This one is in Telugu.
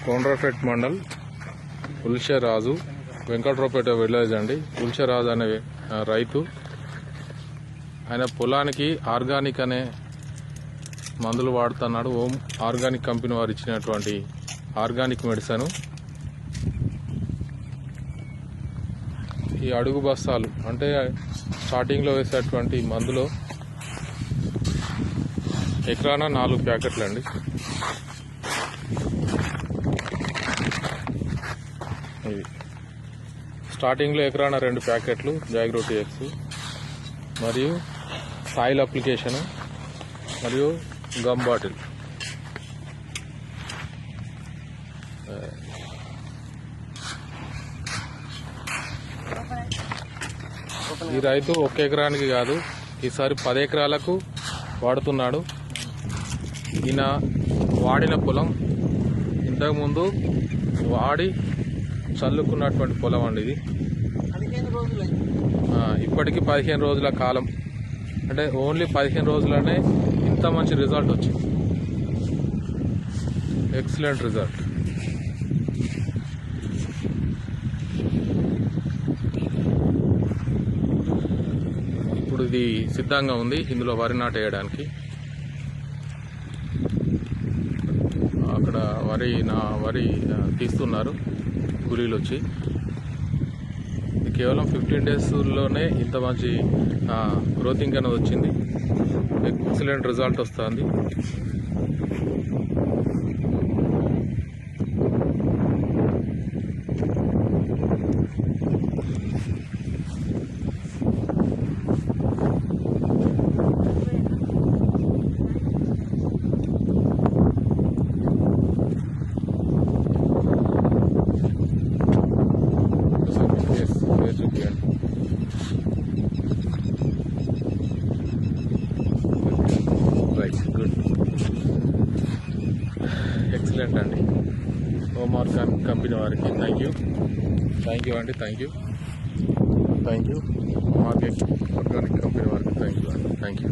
కోనరాపేట మండల్ ఉల్షరాజు వెంకట్రావుపేట విలేజ్ అండి. ఉల్షరాజు అనే రైతు, ఆయన పొలానికి ఆర్గానిక్ అనే మందులు వాడుతున్నాడు. ఓం ఆర్గానిక్ కంపెనీ వారు ఇచ్చినటువంటి ఆర్గానిక్ మెడిసిన్. ఈ అడుగు బస్తాలు అంటే స్టార్టింగ్లో వేసేటువంటి మందులో ఎకరాన 4 ప్యాకెట్లు అండి. ఇది స్టార్టింగ్లో ఎకరాన 2 ప్యాకెట్లు జాగ్రోటీ ఎక్స్, మరియు సాయిల్ అప్లికేషను, మరియు గమ్ బాటిల్. ఈ రైతు 1 ఎకరానికి కాదు, ఈసారి 10 ఎకరాలకు వాడుతున్నాడు. ఈయన వాడిన పొలం ఇంతకుముందు వాడి చల్లుకున్నటువంటి పొలం అండి ఇది. ఇప్పటికి 15 రోజుల కాలం, అంటే ఓన్లీ 15 రోజులనే ఇంత మంచి రిజల్ట్ వచ్చింది. Excellent result. ఇప్పుడు ఇది సిద్ధంగా ఉంది ఇందులో వరి నాటు వేయడానికి. అక్కడ వరి తీస్తున్నారు కూలీలు వచ్చి. కేవలం 15 డేస్లోనే ఇంత మంచి గ్రోతింగ్ అనేది వచ్చింది. ఎక్సలెంట్ రిజల్ట్ వస్తుంది. రైట్, గుడ్, ఎక్సలెంట్ అండి. ఓం ఆర్గానిక్ కంపెనీ వారికి థ్యాంక్ యూ అండి. థ్యాంక్ యూ ఆర్గానిక్ కంపెనీ వారికి థ్యాంక్ యూ.